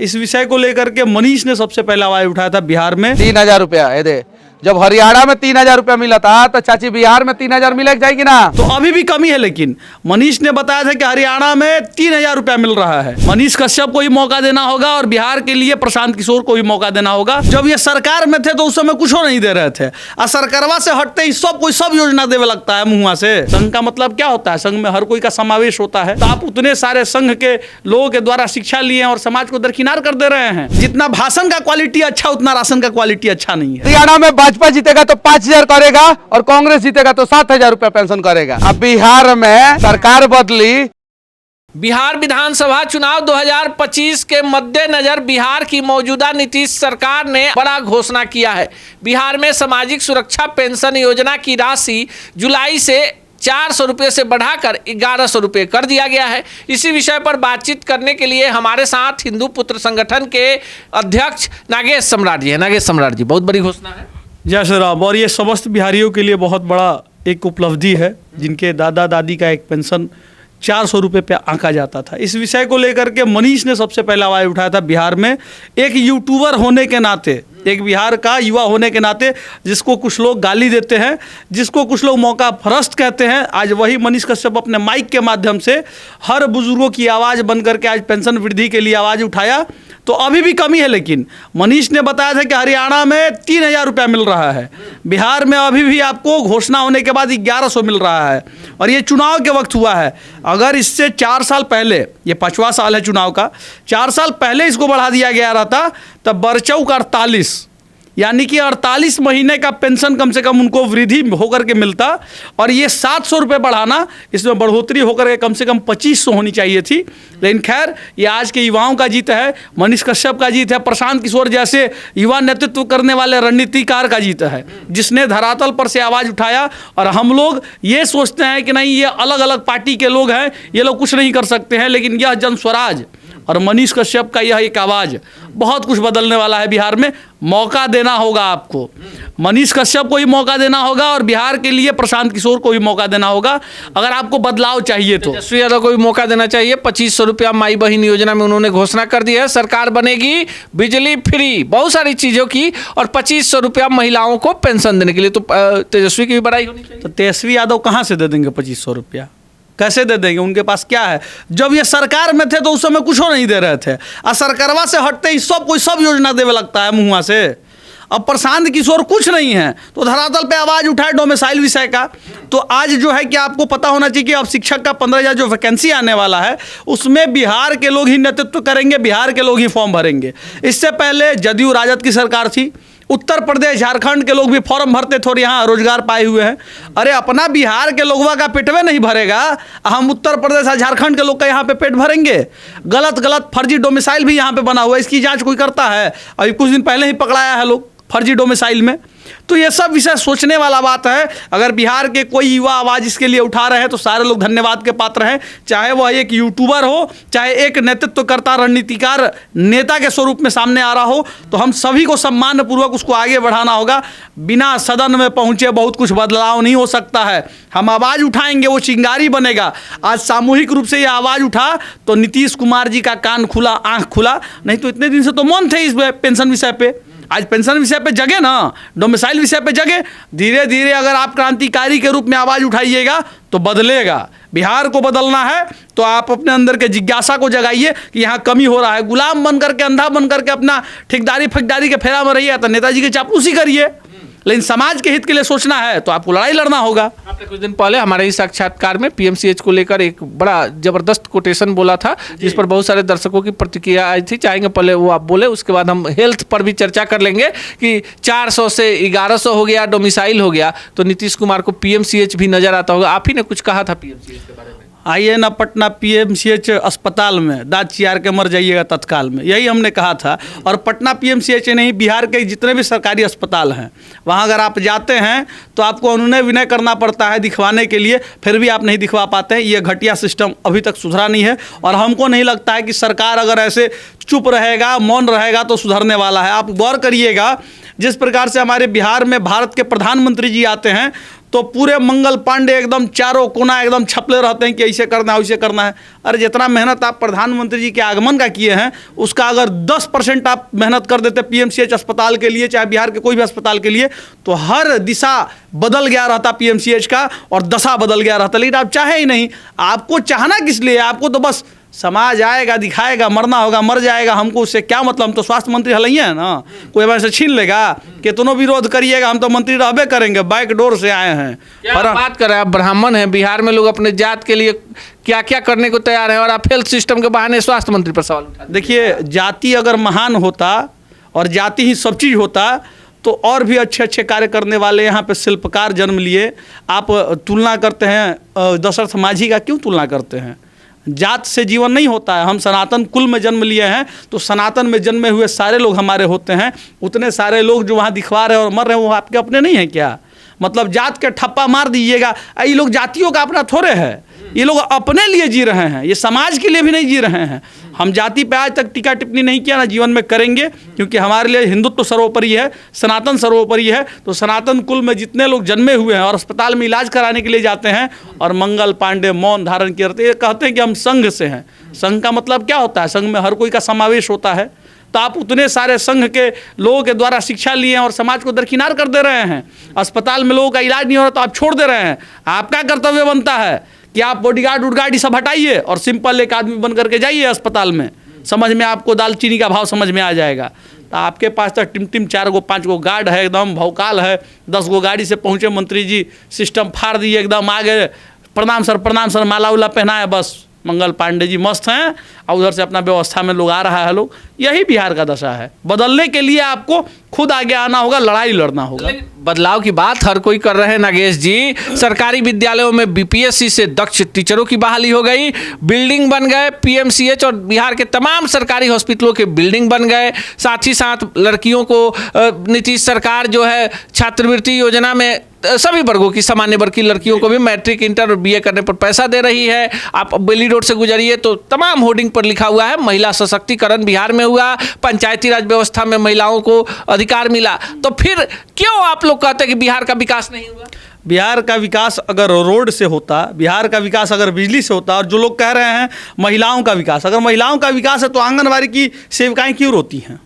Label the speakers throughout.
Speaker 1: इस विषय को लेकर के मनीष ने सबसे पहले आवाज उठाया था बिहार में।
Speaker 2: 3,000 रुपया ये दे, जब हरियाणा में 3,000 रुपया मिला था तो चाची बिहार में 3,000 मिलेगा जाएगी ना।
Speaker 1: तो अभी भी कमी है, लेकिन मनीष ने बताया था कि हरियाणा में 3,000 रुपया मिल रहा है। मनीष कश्यप को ही मौका देना होगा और बिहार के लिए प्रशांत किशोर को ही मौका देना होगा। जब ये सरकार में थे तो उस समय कुछ नहीं दे रहे थे, और सरकारवा से हटते ही सब कोई सब योजना देवे लगता है मुँह से। संघ का मतलब क्या होता है? संघ में हर कोई का समावेश होता है। तो आप उतने सारे संघ के लोगों के द्वारा शिक्षा लिए और समाज को दरकिनार कर दे रहे हैं। जितना भाषण का क्वालिटी अच्छा उतना राशन का क्वालिटी अच्छा नहीं है।
Speaker 2: हरियाणा में भाजपा जीतेगा तो 5,000 करेगा और कांग्रेस जीतेगा तो 7,000 रुपया पेंशन करेगा। अब बिहार में सरकार बदली।
Speaker 3: बिहार विधानसभा चुनाव 2025 के मद्देनजर बिहार की मौजूदा नीतीश सरकार ने बड़ा घोषणा किया है। बिहार में सामाजिक सुरक्षा पेंशन योजना की राशि जुलाई से 400 रुपये से बढ़ाकर 1,100 रुपये कर दिया गया है। इसी विषय पर बातचीत करने के लिए हमारे साथ हिंदू पुत्र संगठन के अध्यक्ष नागेश सम्राट जी हैं। नागेश सम्राट जी, बहुत बड़ी घोषणा है।
Speaker 1: जय श्री राम। और ये समस्त बिहारियों के लिए बहुत बड़ा एक उपलब्धि है, जिनके दादा दादी का एक पेंशन 400 रुपये पे आंका जाता था। इस विषय को लेकर के मनीष ने सबसे पहले आवाज उठाया था बिहार में। एक यूट्यूबर होने के नाते, एक बिहार का युवा होने के नाते, जिसको कुछ लोग गाली देते हैं, जिसको कुछ लोग मौका फरस्त कहते हैं, आज वही मनीष कश्यप अपने माइक के माध्यम से हर बुजुर्गों की आवाज़ बन करके आज पेंशन वृद्धि के लिए आवाज़ उठाया। तो अभी भी कमी है, लेकिन मनीष ने बताया था कि हरियाणा में 3,000 रुपया मिल रहा है। बिहार में अभी भी आपको घोषणा होने के बाद 1,100 मिल रहा है, और ये चुनाव के वक्त हुआ है। अगर इससे 4 साल पहले, ये 5वां साल है चुनाव का, 4 साल पहले इसको बढ़ा दिया गया रहता तब बरचौक 48, यानी कि 48 महीने का पेंशन कम से कम उनको वृद्धि होकर के मिलता। और ये 700 रुपये बढ़ाना, इसमें बढ़ोतरी होकर के कम से कम 2,500 होनी चाहिए थी। लेकिन खैर, ये आज के युवाओं का जीत है, मनीष कश्यप का जीत है, प्रशांत किशोर जैसे युवा नेतृत्व करने वाले रणनीतिकार का जीत है, जिसने धरातल पर से आवाज़ उठाया। और हम लोग ये सोचते हैं कि नहीं, ये अलग अलग पार्टी के लोग हैं, ये लोग कुछ नहीं कर सकते हैं, लेकिन यह जन स्वराज और मनीष कश्यप का यह एक आवाज़ बहुत कुछ बदलने वाला है बिहार में। मौका देना होगा आपको, मनीष कश्यप को ही मौका देना होगा और बिहार के लिए प्रशांत किशोर को भी मौका देना होगा। अगर आपको बदलाव चाहिए तो
Speaker 3: तेजस्वी यादव को भी मौका देना चाहिए। 2,500 रुपया माई बहन योजना में उन्होंने घोषणा कर दी है। सरकार बनेगी, बिजली फ्री, बहुत सारी चीज़ों की, और 2,500 रुपया महिलाओं को पेंशन देने के लिए। तो तेजस्वी की भी बड़ाई होनी चाहिए।
Speaker 1: तो तेजस्वी यादव कहाँ से दे देंगे 2,500 रुपया? कैसे दे देंगे? उनके पास क्या है? जब ये सरकार में थे तो उस समय कुछ नहीं दे रहे थे, और सरकारवा से हटते ही सब कोई सब योजना देवे लगता है मुँह से। अब प्रशांत किशोर कुछ नहीं है तो धरातल पे आवाज़ उठाए डोमिसाइल विषय का। तो आज जो है कि आपको पता होना चाहिए कि अब शिक्षक का 15,000 जो वैकेंसी आने वाला है, उसमें बिहार के लोग ही नेतृत्व करेंगे, बिहार के लोग ही फॉर्म भरेंगे। इससे पहले जदयू राजद की सरकार थी, उत्तर प्रदेश झारखंड के लोग भी फॉर्म भरते थे और यहाँ रोजगार पाए हुए हैं। अरे अपना बिहार के लोगों का पेटवे नहीं भरेगा, हम उत्तर प्रदेश और झारखंड के लोग का यहाँ पे पेट भरेंगे? गलत फर्जी डोमिसाइल भी यहाँ पे बना हुआ है, इसकी जांच कोई करता है? अभी कुछ दिन पहले ही पकड़ाया है लोग फर्जी डोमिसाइल में। तो ये सब विषय सोचने वाला बात है। अगर बिहार के कोई युवा आवाज़ इसके लिए उठा रहे हैं तो सारे लोग धन्यवाद के पात्र हैं, चाहे वह एक यूट्यूबर हो, चाहे एक नेतृत्वकर्ता रणनीतिकार नेता के स्वरूप में सामने आ रहा हो। तो हम सभी को सम्मानपूर्वक उसको आगे बढ़ाना होगा। बिना सदन में पहुंचे बहुत कुछ बदलाव नहीं हो सकता है। हम आवाज़ उठाएंगे, वो चिंगारी बनेगा। आज सामूहिक रूप से ये आवाज़ उठा तो नीतीश कुमार जी का कान खुला, आँख खुला, नहीं तो इतने दिन से तो मौन थे इस पेंशन विषय पे। आज पेंशन विषय पे जगे ना, डोमिसाइल विषय पे जगे। धीरे धीरे अगर आप क्रांतिकारी के रूप में आवाज़ उठाइएगा तो बदलेगा। बिहार को बदलना है तो आप अपने अंदर के जिज्ञासा को जगाइए कि यहाँ कमी हो रहा है। गुलाम बन करके, अंधा बन करके अपना ठेकेदारी फकदारी के फेरा में रहिए तो नेताजी की चापलूसी करिए, लेकिन समाज के हित के लिए सोचना है तो आपको लड़ाई लड़ना होगा।
Speaker 3: आपने कुछ दिन पहले हमारे इस साक्षात्कार में पीएमसीएच को लेकर एक बड़ा जबरदस्त कोटेशन बोला था, जिस पर बहुत सारे दर्शकों की प्रतिक्रिया आई थी। चाहेंगे पहले वो आप बोले, उसके बाद हम हेल्थ पर भी चर्चा कर लेंगे कि 400 से 1,100 हो गया, डोमिसाइल हो गया, तो नीतीश कुमार को पीएमसीएच भी नजर आता होगा। आप ही ने कुछ कहा था पीएमसीएच के बारे में।
Speaker 1: आइए ना पटना पीएमसीएच अस्पताल में दांत चियार के मर जाइएगा तत्काल में, यही हमने कहा था। और पटना पीएमसीएच नहीं, बिहार के जितने भी सरकारी अस्पताल हैं वहाँ अगर आप जाते हैं तो आपको अनुनय विनय करना पड़ता है दिखवाने के लिए, फिर भी आप नहीं दिखवा पाते हैं। ये घटिया सिस्टम अभी तक सुधरा नहीं है और हमको नहीं लगता है कि सरकार अगर ऐसे चुप रहेगा, मौन रहेगा तो सुधरने वाला है। आप गौर करिएगा, जिस प्रकार से हमारे बिहार में भारत के प्रधानमंत्री जी आते हैं तो पूरे मंगल पांडे एकदम चारों कोना एकदम छपले रहते हैं कि ऐसे करना है वैसे करना है। अरे जितना मेहनत आप प्रधानमंत्री जी के आगमन का किए हैं उसका अगर 10% आप मेहनत कर देते पीएमसीएच अस्पताल के लिए, चाहे बिहार के कोई भी अस्पताल के लिए, तो हर दिशा बदल गया रहता पीएमसीएच का और दशा बदल गया रहता। लेकिन आप चाहे ही नहीं। आपको चाहना किस लिए? आपको तो बस समाज आएगा दिखाएगा, मरना होगा मर जाएगा, हमको उससे क्या मतलब? हम तो स्वास्थ्य मंत्री हलैया है ना, कोई हमारे से छीन लेगा? कितनों विरोध करिएगा हम तो मंत्री रहबे करेंगे, बैक डोर से आए हैं।
Speaker 3: क्या बात कर रहे हैं आप? ब्राह्मण हैं, बिहार में लोग अपने जात के लिए क्या क्या करने को तैयार है और आप हेल्थ सिस्टम के बहाने स्वास्थ्य मंत्री पर सवाल उठाते हैं।
Speaker 1: देखिए, जाति अगर महान होता और जाति ही सब चीज़ होता तो और भी अच्छे अच्छे कार्य करने वाले यहाँ पे शिल्पकार जन्म लिए। आप तुलना करते हैं दशरथ माझी का, क्यों तुलना करते हैं? जात से जीवन नहीं होता है। हम सनातन कुल में जन्म लिए हैं तो सनातन में जन्मे हुए सारे लोग हमारे होते हैं। उतने सारे लोग जो वहाँ दिखवा रहे हैं और मर रहे हैं वो आपके अपने नहीं हैं क्या? मतलब जात के ठप्पा मार दीजिएगा। ये लोग जातियों का अपना थोड़े है, ये लोग अपने लिए जी रहे हैं, ये समाज के लिए भी नहीं जी रहे हैं। हम जाति पे आज तक टीका टिप्पणी नहीं किया, ना जीवन में करेंगे, क्योंकि हमारे लिए हिंदुत्व सर्वोपरि है, सनातन सर्वोपरि है। तो सनातन कुल में जितने लोग जन्मे हुए हैं और अस्पताल में इलाज कराने के लिए जाते हैं और मंगल पांडे मौन धारण करते हैं, कहते हैं कि हम संघ से हैं। संघ का मतलब क्या होता है? संघ में हर कोई का समावेश होता है। तो आप उतने सारे संघ के लोगों के द्वारा शिक्षा लिए हैं और समाज को दरकिनार कर दे रहे हैं। अस्पताल में लोगों का इलाज नहीं हो रहा तो आप छोड़ दे रहे हैं। आपका कर्तव्य बनता है कि आप बॉडीगार्ड उडगार्ड सब हटाइए और सिंपल एक आदमी बन करके जाइए अस्पताल में। समझ में आपको दालचीनी का भाव समझ में आ जाएगा। तो आपके पास तो टिम 4 गो 5 गो गार्ड है, एकदम भौकाल है। 10 गो गाड़ी से पहुँचे मंत्री जी, सिस्टम फाड़ दिए, एकदम आगे प्रणाम सर माला उला पहनाए, बस मंगल पांडे जी मस्त हैं और उधर से अपना व्यवस्था में लोग आ रहा है लोग। यही बिहार का दशा है। बदलने के लिए आपको खुद आगे आना होगा, लड़ाई लड़ना होगा।
Speaker 3: बदलाव की बात हर कोई कर रहे हैं नागेश जी। सरकारी विद्यालयों में बीपीएससी से दक्ष टीचरों की बहाली हो गई, बिल्डिंग बन गए, पीएमसीएच और बिहार के तमाम सरकारी हॉस्पिटलों के बिल्डिंग बन गए। साथ ही साथ लड़कियों को नीतीश सरकार जो है छात्रवृत्ति योजना में सभी वर्गों की, सामान्य वर्ग की लड़कियों को भी मैट्रिक इंटर और बीए करने पर पैसा दे रही है। आप बेली रोड से गुजरिए तो तमाम होर्डिंग पर लिखा हुआ है महिला सशक्तिकरण बिहार में हुआ, पंचायती राज व्यवस्था में महिलाओं को अधिकार मिला। तो फिर क्यों आप लोग कहते हैं कि बिहार का विकास नहीं हुआ?
Speaker 1: बिहार का विकास अगर रोड से होता, बिहार का विकास अगर बिजली से होता, और जो लोग कह रहे हैं महिलाओं का विकास, अगर महिलाओं का विकास है तो आंगनबाड़ी की सेविकाएं क्यों रोती हैं?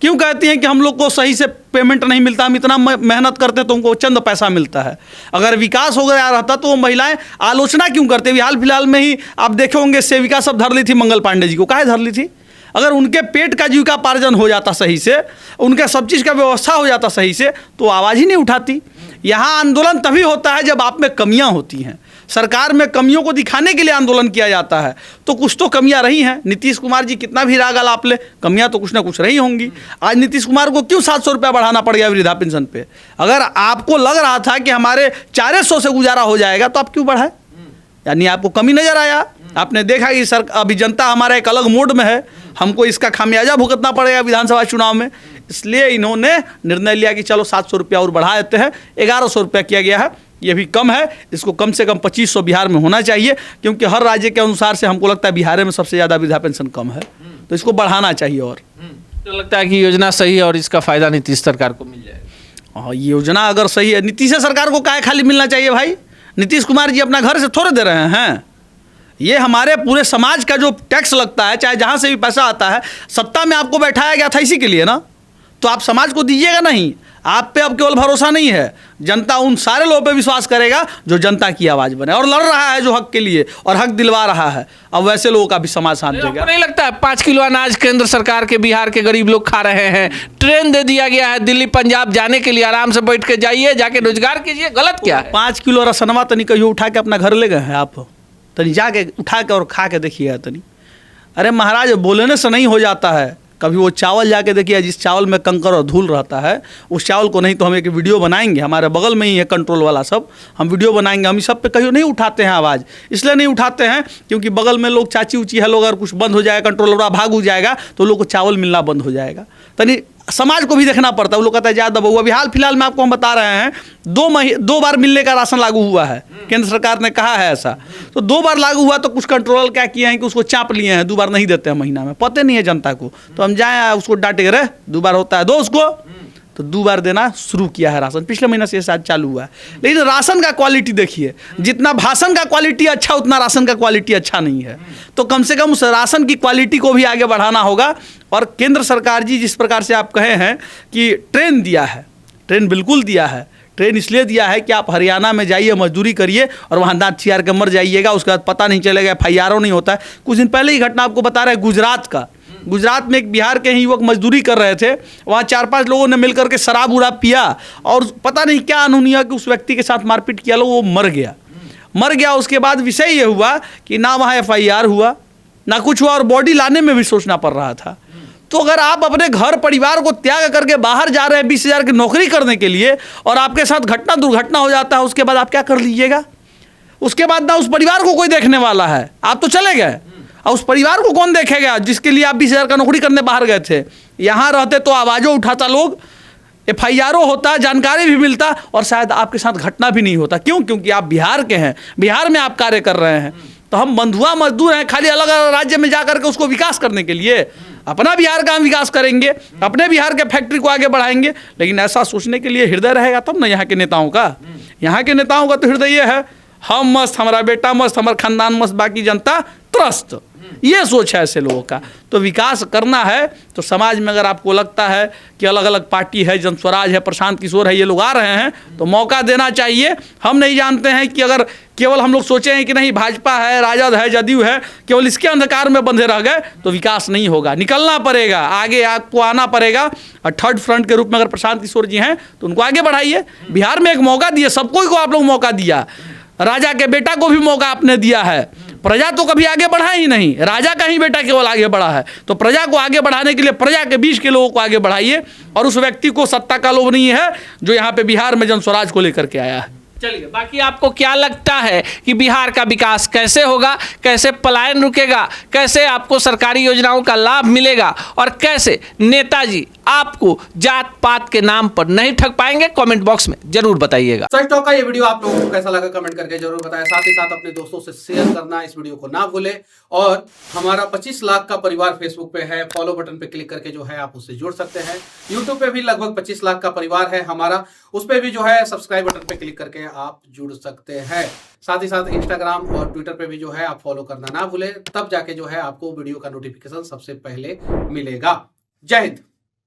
Speaker 1: क्यों कहती हैं कि हम लोग को सही से पेमेंट नहीं मिलता, हम इतना मेहनत करते तो उनको चंद पैसा मिलता है? अगर विकास हो गया रहता तो वो महिलाएं आलोचना क्यों करते? हाल फिलहाल में ही आप देखे होंगे सेविका सब धर ली थी मंगल पांडे जी को। काहे धर ली थी? अगर उनके पेट का जीविकापार्जन हो जाता सही से, उनके सब चीज़ का व्यवस्था हो जाता सही से, तो आवाज़ ही नहीं उठाती। यहाँ आंदोलन तभी होता है जब आप में कमियाँ होती हैं। सरकार में कमियों को दिखाने के लिए आंदोलन किया जाता है। तो कुछ तो कमियां रही हैं। नीतीश कुमार जी कितना भी राग आलाप ले, कमियां तो कुछ ना कुछ रही होंगी। आज नीतीश कुमार को क्यों 700 रुपया बढ़ाना पड़ गया वृद्धा पेंशन पे? अगर आपको लग रहा था कि हमारे 400 से गुजारा हो जाएगा तो आप क्यों बढ़ाए? यानी आपको कमी नजर आया। आपने देखा कि अभी जनता हमारा एक अलग मोड में है, हमको इसका खामियाजा भुगतना पड़ेगा विधानसभा चुनाव में। इसलिए इन्होंने निर्णय लिया कि चलो 700 रुपया और बढ़ा देते हैं। 1100 रुपया किया गया है, ये भी कम है। इसको कम से कम 2500 बिहार में होना चाहिए, क्योंकि हर राज्य के अनुसार से हमको लगता है बिहार में सबसे ज़्यादा वृद्धा पेंशन कम है, तो इसको बढ़ाना चाहिए। और
Speaker 3: तो लगता है कि योजना सही है और इसका फायदा नीतीश सरकार को मिल जाएगा।
Speaker 1: हाँ, योजना अगर सही है, नीतीश सरकार को काहे खाली मिलना चाहिए भाई? नीतीश कुमार जी अपना घर से थोड़े दे रहे हैं। ये हमारे पूरे समाज का जो टैक्स लगता है, चाहे जहाँ से भी पैसा आता है, सत्ता में आपको बैठाया गया था इसी के लिए ना। तो आप समाज को दीजिएगा नहीं। आप पे अब केवल भरोसा नहीं है, जनता उन सारे लोगों पे विश्वास करेगा जो जनता की आवाज़ बने और लड़ रहा है जो हक के लिए और हक दिलवा रहा है। अब वैसे लोगों का भी समाज साथ देगा।
Speaker 3: नहीं लगता है 5 किलो अनाज केंद्र सरकार के बिहार के गरीब लोग खा रहे हैं? ट्रेन दे दिया गया है दिल्ली पंजाब जाने के लिए, आराम से बैठ के जाइए, जाके रोजगार कीजिए। गलत क्या है?
Speaker 1: 5 किलो रसनवा तनी कहियो उठा के अपना घर ले गए हैं आप? तनी जाके उठा के और खा के देखिए तनी। अरे महाराज, बोलने से नहीं हो जाता है। कभी वो चावल जाके देखिए, जिस चावल में कंकर और धूल रहता है, उस चावल को नहीं तो हम एक वीडियो बनाएंगे, हमारे बगल में ही है कंट्रोल वाला सब, हम वीडियो बनाएंगे। हम इस सब पे कहीं नहीं उठाते हैं आवाज़। इसलिए नहीं उठाते हैं क्योंकि बगल में लोग चाची उची है लोग, अगर कुछ बंद हो जाएगा, कंट्रोल वाला भाग हो जाएगा तो लोग को चावल मिलना बंद हो जाएगा। तनी समाज को भी देखना पड़ता है। वो लोग कहता है ज़्यादा बहुआ। अभी हाल फिलहाल में आपको हम बता रहे हैं 2 बार मिलने का राशन लागू हुआ है, केंद्र सरकार ने कहा है ऐसा। तो 2 बार लागू हुआ तो कुछ कंट्रोल क्या किए हैं कि उसको चाप लिए हैं, 2 बार नहीं देते हैं महीना में। पता नहीं है जनता को, तो हम जाए उसको डांटे रहे 2 बार होता है दो उसको। तो 2 बार देना शुरू किया है राशन, पिछले महीने से शायद चालू हुआ है। लेकिन राशन का क्वालिटी देखिए, जितना भाषण का क्वालिटी अच्छा उतना राशन का क्वालिटी अच्छा नहीं है। तो कम से कम उस राशन की क्वालिटी को भी आगे बढ़ाना होगा। और केंद्र सरकार जी जिस प्रकार से आप कहे हैं कि ट्रेन दिया है, ट्रेन बिल्कुल दिया है। ट्रेन इसलिए दिया है कि आप हरियाणा में जाइए, मजदूरी करिए और वहाँ दांत चियार के मर जाइएगा, उसके बाद पता नहीं चलेगा, FIR नहीं होता है। कुछ दिन पहले ही घटना आपको बता रहे हैं गुजरात का। गुजरात में एक बिहार के ही युवक मजदूरी कर रहे थे, वहाँ 4-5 लोगों ने मिलकर के शराब उराब पिया और पता नहीं क्या अनहोनी कि उस व्यक्ति के साथ मारपीट किया, लोग वो मर गया। उसके बाद विषय ये हुआ कि ना वहाँ FIR हुआ ना कुछ हुआ और बॉडी लाने में भी सोचना पड़ रहा था। तो अगर आप अपने घर परिवार को त्याग करके बाहर जा रहे हैं 20,000 की नौकरी करने के लिए और आपके साथ दुर्घटना हो जाता है, उसके बाद आप क्या कर लीजिएगा? उसके बाद ना उस परिवार को कोई देखने वाला है, आप तो चले गए और उस परिवार को कौन देखेगा जिसके लिए आप 20,000 का नौकरी करने बाहर गए थे? यहाँ रहते तो आवाज़ों उठाता लोग, FIR होता, जानकारी भी मिलता और शायद आपके साथ घटना भी नहीं होता। क्यों? क्योंकि आप बिहार के हैं, बिहार में आप कार्य कर रहे हैं। तो हम बंधुआ मजदूर हैं खाली अलग अलग राज्य में जा करके उसको विकास करने के लिए। अपना बिहार का हम विकास करेंगे, अपने बिहार के फैक्ट्री को आगे बढ़ाएंगे, लेकिन ऐसा सोचने के लिए हृदय रहेगा तब ना यहाँ के नेताओं का। यहाँ के नेताओं का तो हृदय ये है, हम मस्त, हमारा बेटा मस्त, हमारा खानदान मस्त, बाकी जनता त्रस्त। ये सोच है ऐसे लोगों का। तो विकास करना है तो समाज में अगर आपको लगता है कि अलग अलग पार्टी है, जनस्वराज है, प्रशांत किशोर है, ये लोग आ रहे हैं तो मौका देना चाहिए। हम नहीं जानते हैं कि अगर केवल हम लोग सोचे हैं कि नहीं भाजपा है, राजद है, जदयू है, केवल इसके अंधकार में बंधे रह गए तो विकास नहीं होगा। निकलना पड़ेगा, आगे आपको आना पड़ेगा। और थर्ड फ्रंट के रूप में अगर प्रशांत किशोर जी हैं तो उनको आगे बढ़ाइए। बिहार में एक मौका दिए, सबको को आप लोग मौका दिया, राजा के बेटा को भी मौका आपने दिया है। प्रजा तो कभी आगे बढ़ा ही नहीं, राजा का ही बेटा केवल आगे बढ़ा है। तो प्रजा को आगे बढ़ाने के लिए प्रजा के बीच के लोगों को आगे बढ़ाइए और उस व्यक्ति को सत्ता का लोभ नहीं है जो यहाँ पे बिहार में जनस्वराज को लेकर के आया है।
Speaker 3: चलिए, बाकी आपको क्या लगता है कि बिहार का विकास कैसे होगा, कैसे पलायन रुकेगा, कैसे आपको सरकारी योजनाओं का लाभ मिलेगा और कैसे नेताजी आपको जात पात के नाम पर नहीं ठग पाएंगे? कमेंट बॉक्स में जरूर बताइएगा।
Speaker 4: सच टॉक का ये वीडियो आप लोगों को कैसा लगा कमेंट करके जरूर बताएं। साथ ही साथ अपने दोस्तों से शेयर करना इस वीडियो को ना भूलें। और हमारा 25 लाख का परिवार फेसबुक पे है, फॉलो बटन पे क्लिक करके जो है आप उससे जुड़ सकते हैं। यूट्यूब पे भी लगभग 25 लाख का परिवार है हमारा, उस पे भी जो है सब्सक्राइब बटन पे क्लिक करके आप जुड़ सकते हैं। साथ ही साथ इंस्टाग्राम और ट्विटर पे भी जो है आप फॉलो करना ना भूलें, तब जाके जो है आपको वीडियो का नोटिफिकेशन सबसे पहले मिलेगा। जय हिंद।